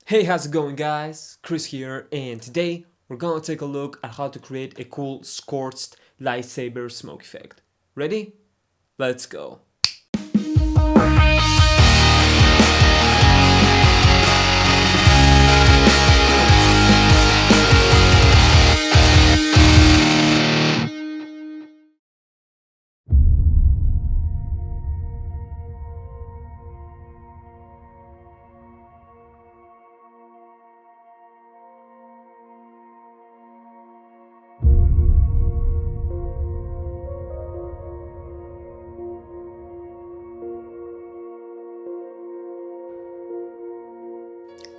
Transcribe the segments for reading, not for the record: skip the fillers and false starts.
Hey, how's it going guys? Chris here, and today we're gonna take a look at how to create a cool scorched lightsaber smoke effect. Ready? Let's go.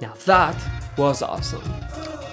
Now that was awesome.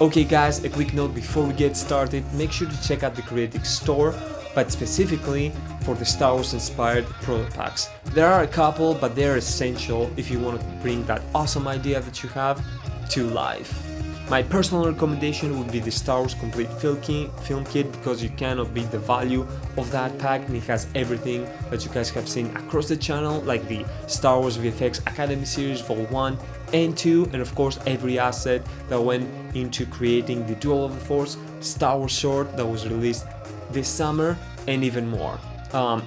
Okay guys, a quick note before we get started, make sure to check out the Creative Store, but specifically for the Star Wars inspired product packs. There are a couple, but they're essential if you want to bring that awesome idea that you have to life. My personal recommendation would be the Star Wars Complete Film Kit because you cannot beat the value of that pack, and it has everything that you guys have seen across the channel, like the Star Wars VFX Academy series Vol 1 and 2, and of course every asset that went into creating the Duel of the Force Star Wars short that was released this summer, and even more.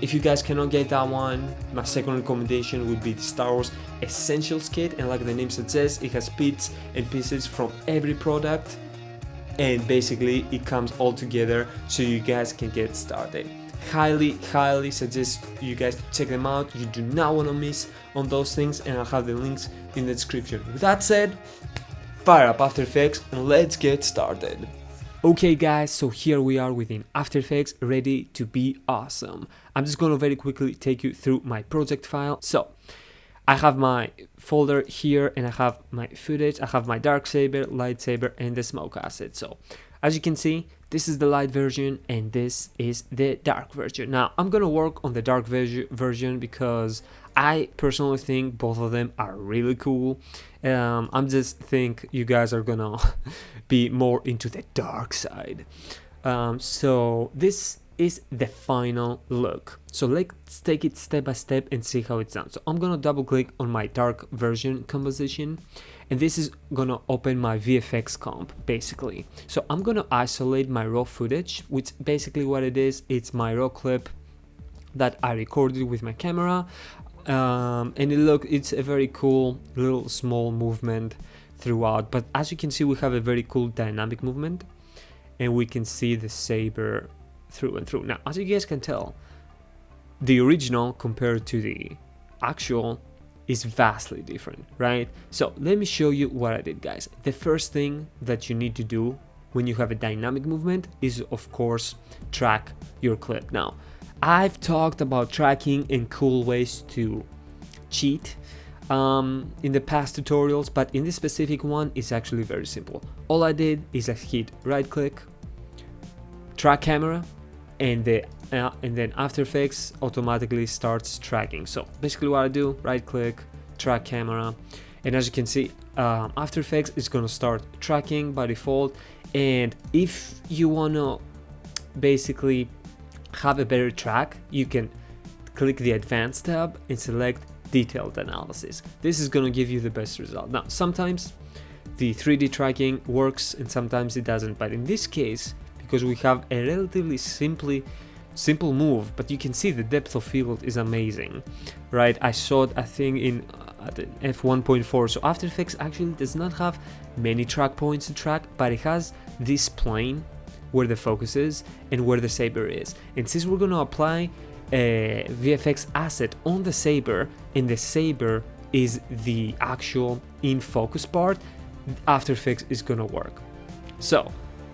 If you guys cannot get that one, my second recommendation would be the Star Wars Essentials Kit, and like the name suggests, it has bits and pieces from every product, and basically it comes all together so you guys can get started. Highly suggest you guys to check them out. You do not want to miss on those things, and I'll have the links in the description. With that said, fire up After Effects and let's get started. Okay guys, so here we are within After Effects, ready to be awesome. I'm just gonna very quickly take you through my project file. So I have my folder here and I have my footage, I have my Darksaber, Lightsaber and the smoke asset. So as you can see, this is the light version and this is the dark version. Now I'm gonna work on the dark version because I personally think both of them are really cool. I'm just think you guys are gonna be more into the dark side. So this is the final look. So let's take it step by step and see how it sounds. So I'm gonna double click on my dark version composition, and this is gonna open my VFX comp basically. So I'm gonna isolate my raw footage, which basically what it is, it's my raw clip that I recorded with my camera. And it's a very cool little small movement throughout, but as you can see we have a very cool dynamic movement and we can see the saber through and through. Now as you guys can tell, the original compared to the actual is vastly different, right? So let me show you what I did, guys. The first thing that you need to do when you have a dynamic movement is of course track your clip. Now I've talked about tracking and cool ways to cheat in the past tutorials, but in this specific one it's actually very simple. All I did is I hit right click, track camera, and then After Effects automatically starts tracking. So basically what I do, right click, track camera, and as you can see After Effects is gonna start tracking by default. And if you wanna basically have a better track, you can click the Advanced tab and select Detailed Analysis. This is gonna give you the best result. Now sometimes the 3D tracking works and sometimes it doesn't, but in this case, because we have a relatively simple move, but you can see the depth of field is amazing, right? I saw it, I think, in f1.4. So After Effects actually does not have many track points to track, but it has this plane where the focus is and where the saber is. And since we're going to apply a VFX asset on the saber, and the saber is the actual in focus part, After Effects is going to work. So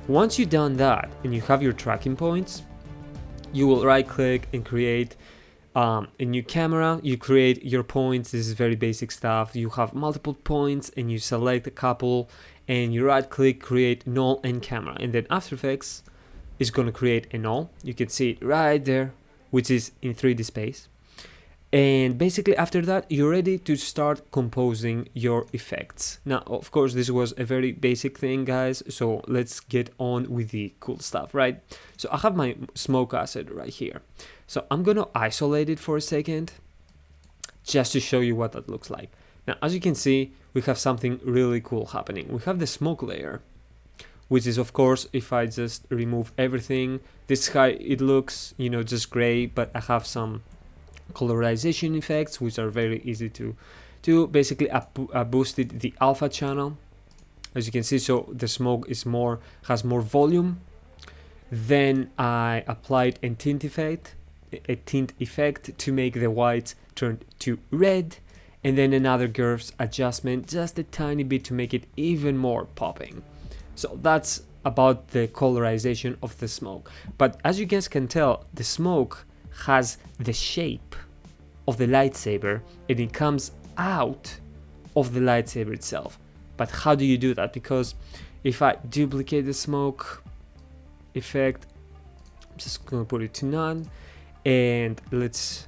once you've done that and you have your tracking points, you will right click and create a new camera. You create your points. This is very basic stuff. You have multiple points and you select a couple and you right click, create null and camera, and then After Effects is going to create a null. You can see it right there, which is in 3D space. And basically after that you're ready to start composing your effects. Now of course this was a very basic thing, guys, so let's get on with the cool stuff, right? So I have my smoke asset right here, so I'm gonna isolate it for a second just to show you what that looks like. Now, as you can see, we have something really cool happening. We have the smoke layer, which is, of course, if I just remove everything, this guy, it looks, you know, just gray, but I have some colorization effects, which are very easy to do. Basically, I boosted the alpha channel, as you can see, so the smoke is has more volume. Then I applied a tint effect to make the whites turn to red, and then another curves adjustment, just a tiny bit to make it even more popping. So that's about the colorization of the smoke. But as you guys can tell, the smoke has the shape of the lightsaber, and it comes out of the lightsaber itself. But how do you do that? Because if I duplicate the smoke effect, I'm just gonna put it to none, and let's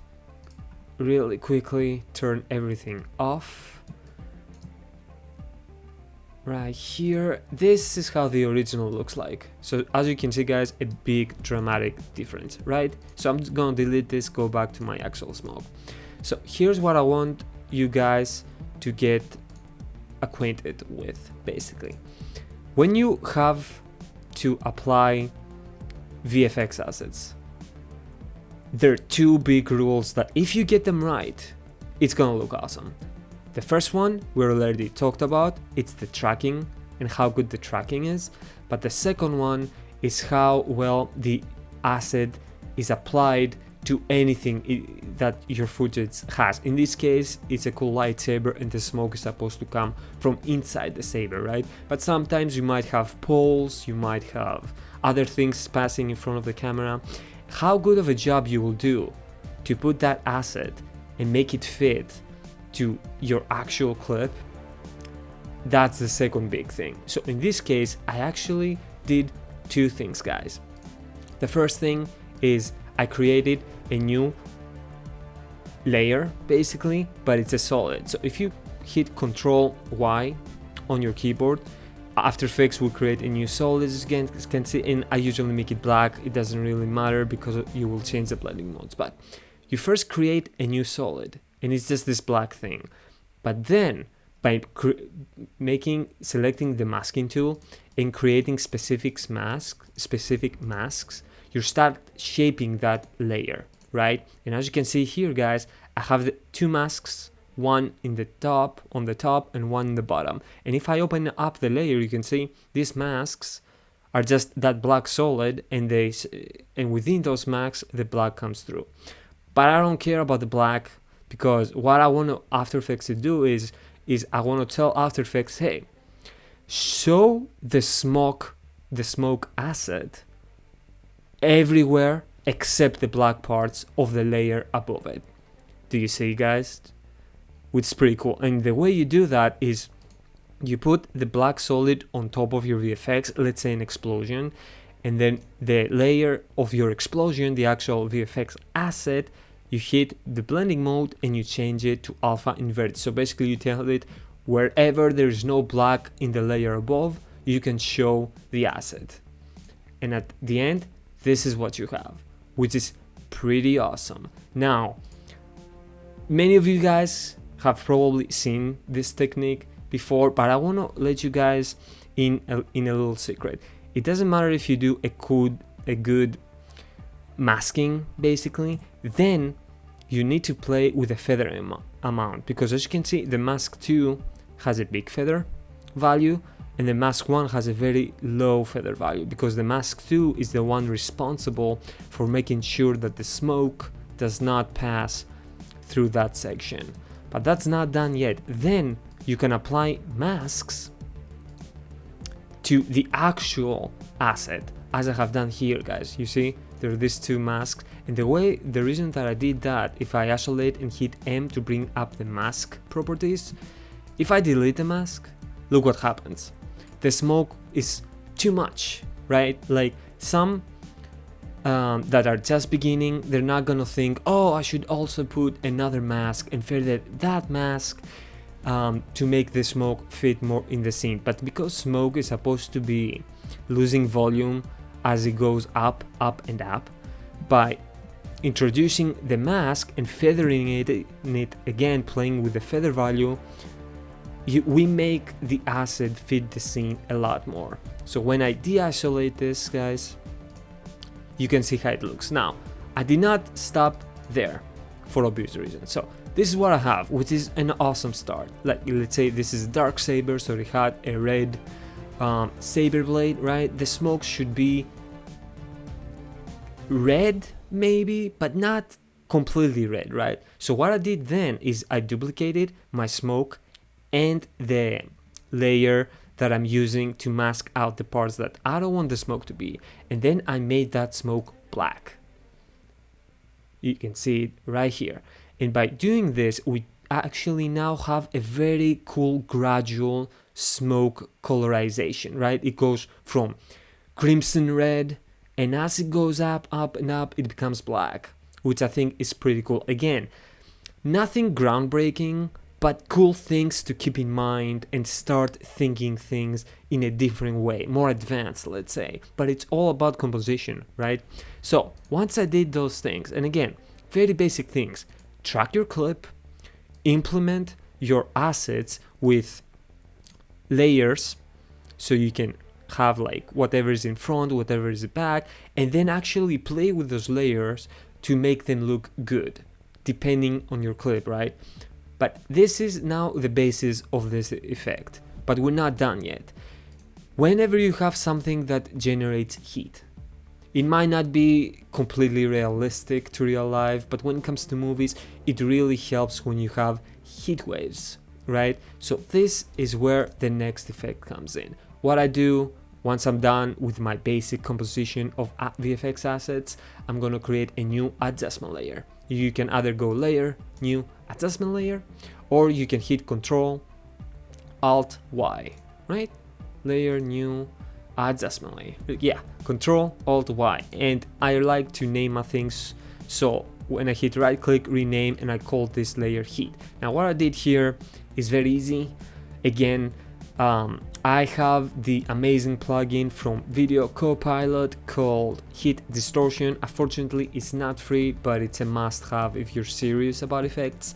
really quickly turn everything off. Right here, this is how the original looks like. So as you can see, guys, a big dramatic difference, right? So I'm just gonna delete this, go back to my actual smoke. So here's what I want you guys to get acquainted with. Basically, when you have to apply VFX assets, there are two big rules that if you get them right, it's gonna look awesome. The first one we already talked about, it's the tracking and how good the tracking is. But the second one is how well the asset is applied to anything that your footage has. In this case, it's a cool lightsaber and the smoke is supposed to come from inside the saber, right? But sometimes you might have poles, you might have other things passing in front of the camera. How good of a job you will do to put that asset and make it fit to your actual clip, that's the second big thing. So in this case, I actually did two things, guys. The first thing is I created a new layer, basically, but it's a solid. So if you hit Ctrl Y on your keyboard, After Effects will create a new solid, as you can see, and I usually make it black. It doesn't really matter because you will change the blending modes. But you first create a new solid, and it's just this black thing. But then by selecting the masking tool and creating specific masks, you start shaping that layer, right? And as you can see here, guys, I have the two masks, one on the top and one in the bottom. And if I open up the layer, you can see these masks are just that black solid, and within those masks the black comes through. But I don't care about the black, because what I want After Effects to do is I want to tell After Effects, hey, show the smoke asset everywhere except the black parts of the layer above it. Do you see, guys? Which is pretty cool. And the way you do that is you put the black solid on top of your VFX, let's say an explosion, and then the layer of your explosion, the actual VFX asset, you hit the blending mode and you change it to alpha invert. So basically you tell it wherever there is no black in the layer above, you can show the asset. And at the end, this is what you have, which is pretty awesome. Now, many of you guys have probably seen this technique before, but I want to let you guys in a little secret. It doesn't matter if you do a good masking, basically, then you need to play with the feather amount, because as you can see, the mask 2 has a big feather value and the mask 1 has a very low feather value, because the mask 2 is the one responsible for making sure that the smoke does not pass through that section. But that's not done yet. Then you can apply masks to the actual asset, as I have done here, guys. You see, there are these two masks, and the reason that I did that, if I isolate and hit M to bring up the mask properties, if I delete the mask, look what happens. The smoke is too much, right? Like some that are just beginning, they're not gonna think, oh, I should also put another mask and feather that mask to make the smoke fit more in the scene. But because smoke is supposed to be losing volume as it goes up and up, by introducing the mask and feathering it again, playing with the feather value, we make the asset fit the scene a lot more. So when I de-isolate this, guys, you can see how it looks. Now, I did not stop there for obvious reasons. So this is what I have, which is an awesome start. Like, let's say this is dark saber, so it had a red saber blade, right? The smoke should be red maybe, but not completely red, right? So what I did then is I duplicated my smoke and the layer that I'm using to mask out the parts that I don't want the smoke to be, and then I made that smoke black. You can see it right here. And by doing this, we actually now have a very cool gradual smoke colorization, right? It goes from crimson red, and as it goes up and up, it becomes black, which I think is pretty cool. Again, nothing groundbreaking, but cool things to keep in mind and start thinking things in a different way, more advanced, let's say. But it's all about composition, right? So once I did those things, and again, very basic things, track your clip, implement your assets with layers, so you can have like whatever is in front, whatever is back, and then actually play with those layers to make them look good, depending on your clip, right? But this is now the basis of this effect, but we're not done yet. Whenever you have something that generates heat, it might not be completely realistic to real life, but when it comes to movies, it really helps when you have heat waves, right? So this is where the next effect comes in. What I do once I'm done with my basic composition of VFX assets, I'm gonna create a new adjustment layer. You can either go layer, new adjustment layer, or you can hit Control Alt Y, right? Layer, new adjustment layer. Yeah, Control Alt Y. And I like to name my things, so when I hit right click, rename, and I call this layer heat. Now what I did here is very easy. Again, I have the amazing plugin from Video Copilot called Heat Distortion. Unfortunately, it's not free, but it's a must-have if you're serious about effects.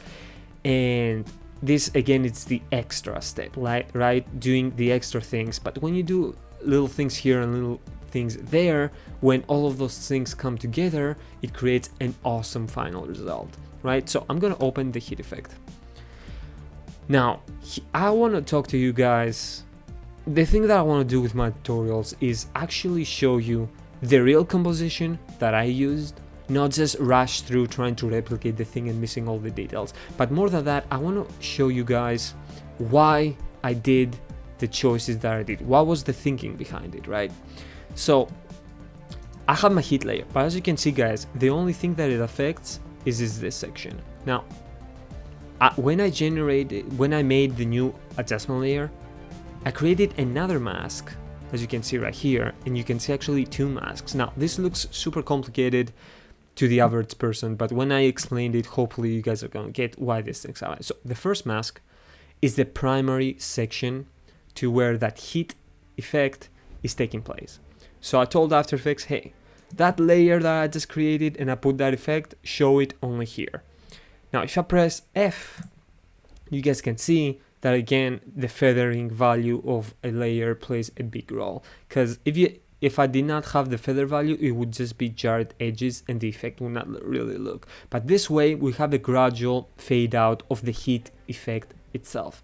And this, again, it's the extra step, right? Doing the extra things. But when you do little things here and little things there, when all of those things come together, it creates an awesome final result, right? So I'm gonna open the heat effect. Now, I want to talk to you guys. The thing that I want to do with my tutorials is actually show you the real composition that I used, not just rush through trying to replicate the thing and missing all the details. But more than that, I want to show you guys why I did the choices that I did. What was the thinking behind it, right? So I have my heat layer, but as you can see, guys, the only thing that it affects is this section. Now, when I made the new adjustment layer, I created another mask, as you can see right here, and you can see actually two masks. Now, this looks super complicated to the average person, but when I explained it, hopefully you guys are gonna get why these things are. So the first mask is the primary section to where that heat effect is taking place. So I told After Effects, hey, that layer that I just created and I put that effect, show it only here. Now, if I press F, you guys can see that again, the feathering value of a layer plays a big role. Because if I did not have the feather value, it would just be jarred edges and the effect would not really look. But this way, we have a gradual fade out of the heat effect itself.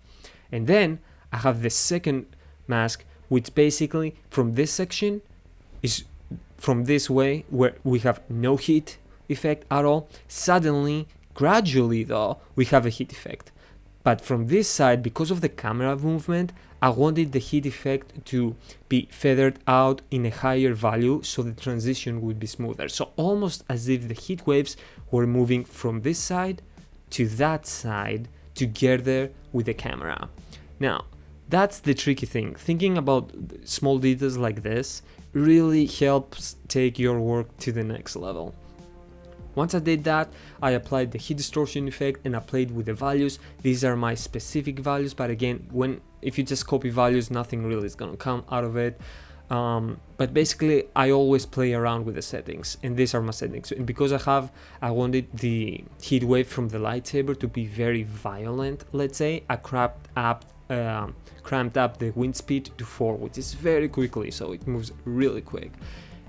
And then I have the second mask, which basically from this section is from this way where we have no heat effect at all. Suddenly, gradually though, we have a heat effect. But from this side, because of the camera movement, I wanted the heat effect to be feathered out in a higher value so the transition would be smoother. So almost as if the heat waves were moving from this side to that side together with the camera. Now, that's the tricky thing. Thinking about small details like this really helps take your work to the next level. Once I did that, I applied the heat distortion effect and I played with the values. These are my specific values, but again, if you just copy values, nothing really is gonna come out of it. But basically I always play around with the settings, and these are my settings. And because I wanted the heat wave from the lightsaber to be very violent, let's say, I cramped up the wind speed to 4, which is very quickly, so it moves really quick.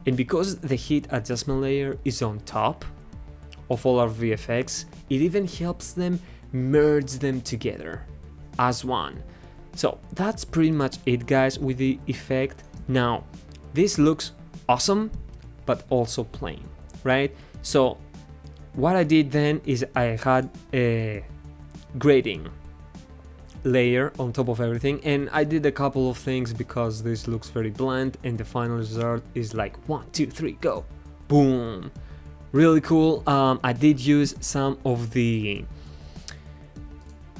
And because the heat adjustment layer is on top of all our VFX, it even helps them merge them together as one. So that's pretty much it, guys, with the effect. Now this looks awesome but also plain, right? So what I did then is I had a grading layer on top of everything, and I did a couple of things because this looks very bland, and the final result is like 1, 2, 3, go, boom, really cool. I did use the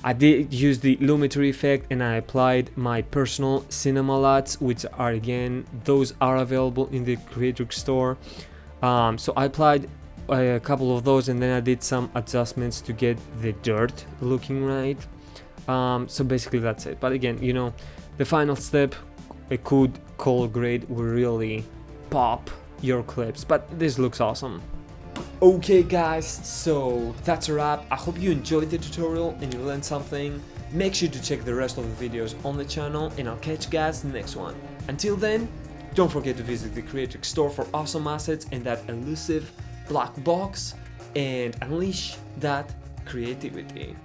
Lumetri effect, and I applied my personal cinema LUTs, which are, again, those are available in the Creator Store. So I applied a couple of those, and then I did some adjustments to get the dirt looking right. So basically that's it. But again, you know, the final step, a good color grade will really pop your clips, but this looks awesome. Okay guys, so that's a wrap. I hope you enjoyed the tutorial and you learned something. Make sure to check the rest of the videos on the channel, and I'll catch you guys in the next one. Until then, don't forget to visit the Creator Store for awesome assets and that elusive black box, and unleash that creativity.